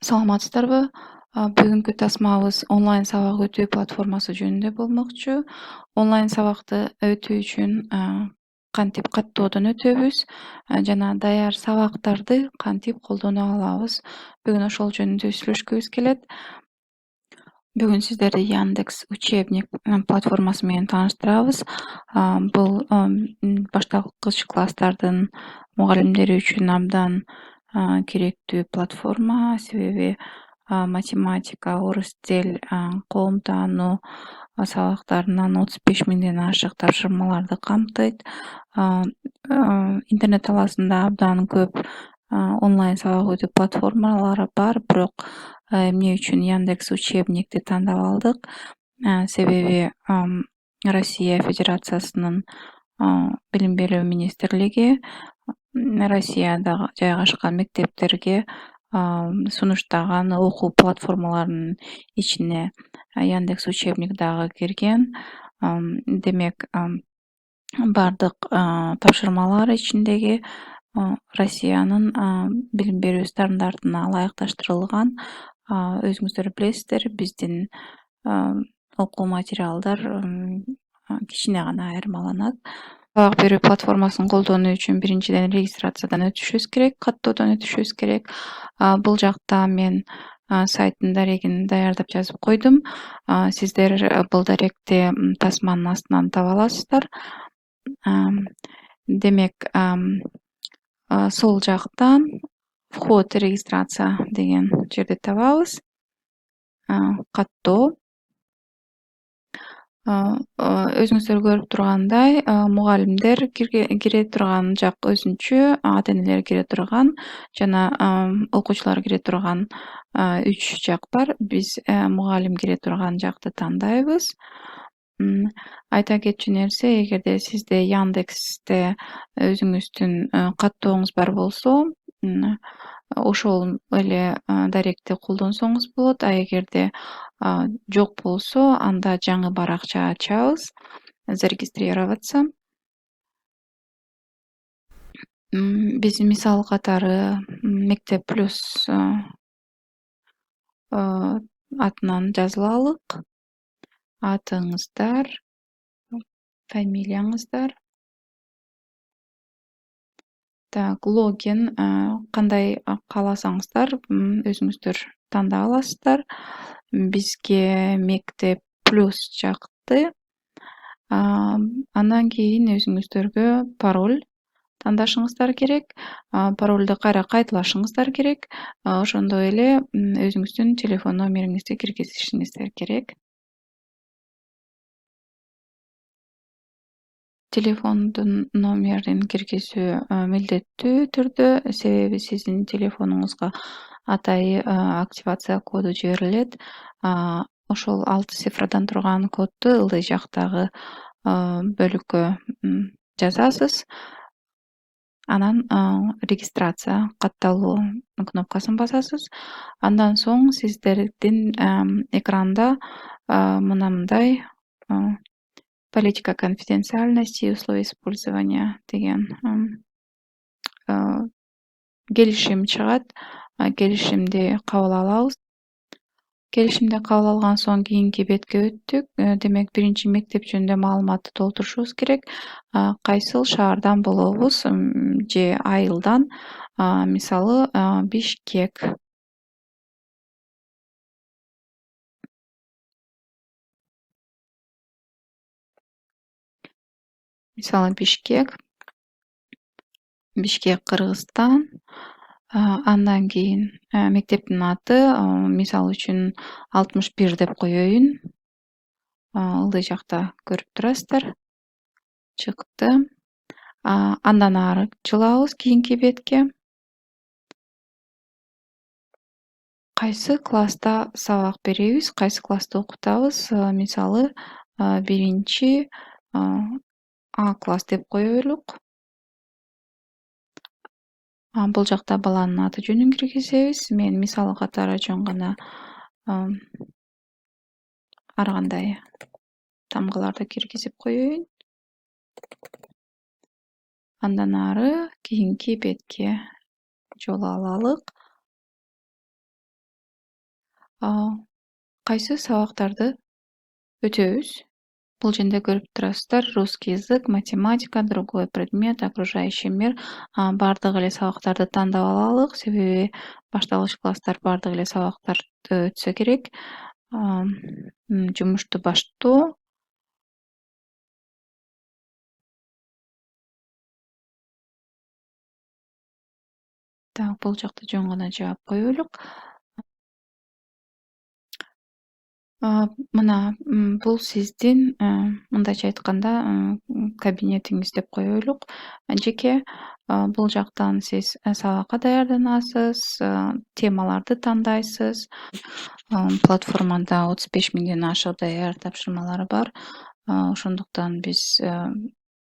Саламатсыздарбы? Бүгүнкү тасмабыз онлайн сабак өтүү платформасы жөнүндө болмокчу. Онлайн сабакты өтүү үчүн кантип каттоодон өтөбүз жана даяр сабактарды кантип колдоно алабыз. Бүгүн ошол жөнүндө сүйлөшкүбүз келет. Бүгүн сиздерди Яндекс учебник платформасы менен тааныштырабыз. Бул башталгыч класстардын мугалимдери үчүн абдан керектүү платформа. Себеби математика, орус тил, коом таануу сабактарынан 35 миңден ашык тапшырмаларды камтыйт. Интернет талаасында абдан көп онлайн сабак өтүү платформалары бар, бирок эмне үчүн Яндекс учебникти тандап алдык? Себеби Россия Федерациясынын билим берүү министрлиги Россияда жайгашкан мектептерге сунуштаган окуу платформаларынын ичине Яндекс учебник дагы кирген. Демек бардык тапшырмалар ичиндеги Россиянын билим берүү стандартына ылайыкташтырылган. Өзүңүздөр билесиздер, биздин окуу материалдар кичине гана айырмаланат. Сабак берүү платформасын колдонуу үчүн биринчиден регистрациядан өтүшүбүз керек, каттоодон өтүшүбүз керек. Бул жакта мен сайттын дарегин даярдап жазып койдум. Сиздер бул даректи тасманын астынан таба аласыздар. Демек сол жактан вход регистрация деген жерди табабыз. Каттоо. Өзүңүздөр көрүп тургандай, мугалимдер кире турган жак өзүнчө, ата энелер кире турган жана окуучулар кире турган 3 жак бар. Биз мугалим кире турган жакты тандайбыз. Айта кетчү нерсе, эгерде сизде Яндексте өзүңүздүн каттооңуз бар болсо, ошол эле даректи колдонсоңуз болот. А эгерде жок болсо, анда жаңы баракча ачабыз. Зарегистрироваться. Биз мисал катары Мектеп плюс атынан жазылалык. Атыңыздар, фамилияңыздар. Так, логин кандай кааласаңыздар өзүңүздөр тандап аласыздар. Бизге Мектеп плюс жакты. Андан кийин өзүңүздөргө пароль тандашыңыздар керек. Паролду кайра кайталашыңыздар керек. Ошондой эле өзүңүздүн телефон номериңизди киргизишиңиздер керек. Телефондун номерин киргизүү милдеттүү түрдө, себеби сиздин телефонуңузга атайы активация коду жиберилет. Ошол 6 цифрдан турган кодду ылдый жактагы бөлүккө жазасыз. Анан регистрация, катталуу кнопкасын басасыз. Андан соң сиздердин экранда мындай политика конфиденциальности и условия использования деген келишим чыгат. Келишимди кабыл алабыз. Келишимди кабыл алган соң кийинки бетке өттүк. Демек биринчи мектеп жөнүндө маалыматты толтурушубуз керек. Кайсыл шаардан болобуз же айылдан. Мисалы Бишкек. Мисалы Бишкек, Кыргызстан. Андан кийин мектептин аты, мисал үчүн 61 деп коеюн. Ылдый жакта көрүп турасыздар. Чыкты. Андан ары жылабыз кийинки бетке. Кайсы класста сабак беребиз, кайсы класста окутабыз. Мисалы биринчи А класс деп коелук. Бул жакта баланын аты жөнүн киргизебиз. Мен мисал катары жөн гана ар кандай тамгаларды киргизип коеюн. Андан ары кийинки бетке жол алалык. Кайсы сабактарды өтөбүз? Бул жерде көрүп турасыздар: русский язык, математика, другой предмет, окружающий мир. Бардык эле сабактарды тандап алалык, себеби башталгыч класстар бардык эле сабактарды өтсө керек. Жумушту баштоо. Так, бул жакта жөн гана жаап коелук. Мына бул сиздин, мындайча айтканда, кабинетиңиз деп коелук. Жеке бул жактан сиз сабакка даярданасыз, темаларды тандайсыз. Платформада 35 миңден ашык даяр тапшырмалар бар. Ошондуктан биз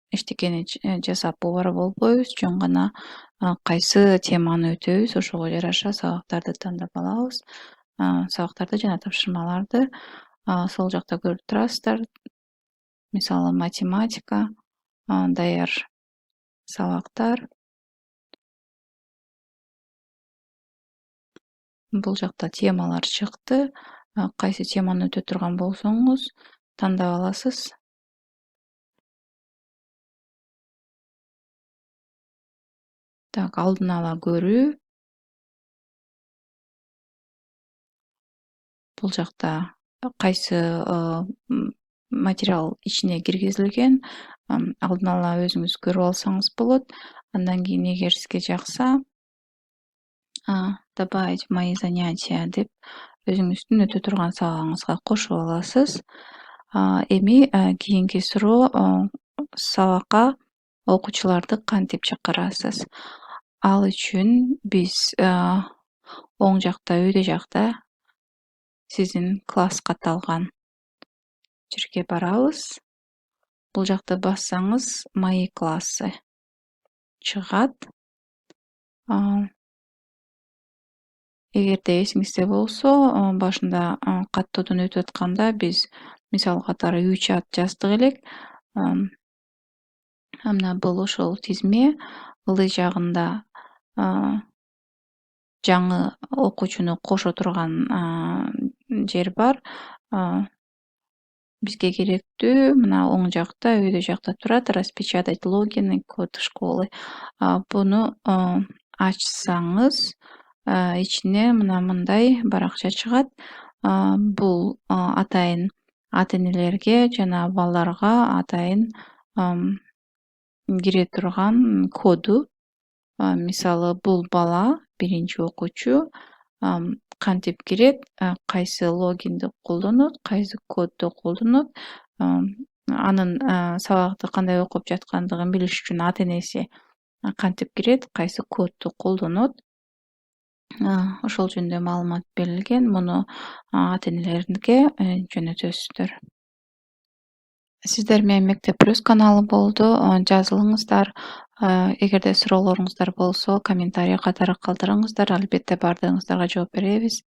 эчтекени жасап убара болбойбуз. Жөн гана кайсы теманы өтөбүз, ошого жараша сабактарды тандап алабыз. Сабактарды жана тапшырмаларды сол жакта көрүп турасыздар. Мисалы математика, даяр сабактар. Бул жакта темалар чыкты. Кайсы теманы өтө турган болсоңуз тандап аласыз. Так, алдын ала көрүү. Бул жакта кайсы материал ичине киргизилген, алдын ала өзүңүз көрүп алсаңыз болот. Андан кийин эгер сизге жакса, добавить в мои занятия деп өзүңүздүн өтө турган сабагыңызга кошуп аласыз. Эми кийинки суроо: сабакка окуучуларды кантип чакырасыз? Ал үчүн биз оң жакта, өйдө жакта сиздин класс катталган жерге барабыз. Бул жакта бассаңыз мои классы чыгат. Эгерде эсиңизде болсо, башында каттоодон өтүп атканда биз мисал катары 3 ат жаздык элек. Мына бул ошол тизме. Ылдый жагында жаңы окуучуну кошо турган жер бар. Бизге керектүү мына оң жакта, өйдө жакта турат: распечатать логин и код школы. Буну ачсаңыз, ичине мына мындай баракча чыгат. Бул атайын ата-энелерге жана балдарга атайын кире турган коду. Мисалы бул бала, биринчи окуучу, кантип кирет, кайсы логинди колдонот, кайсы кодду колдонот, анын сабакты кандай окуп жаткандыгын билиш үчүн ата-энеси кантип кирет, кайсы кодду колдонот. Ошол жөнүндө маалымат берилген. Муну ата-энелерге жөнөтөсүздөр. Сиздер менен Мектеп Плюс каналы болду. Жазылыңыздар. Эгерде суроолоруңуздар болсо, комментарий катары калтырыңыздар. Албетте бардыгыңыздарга жооп беребиз.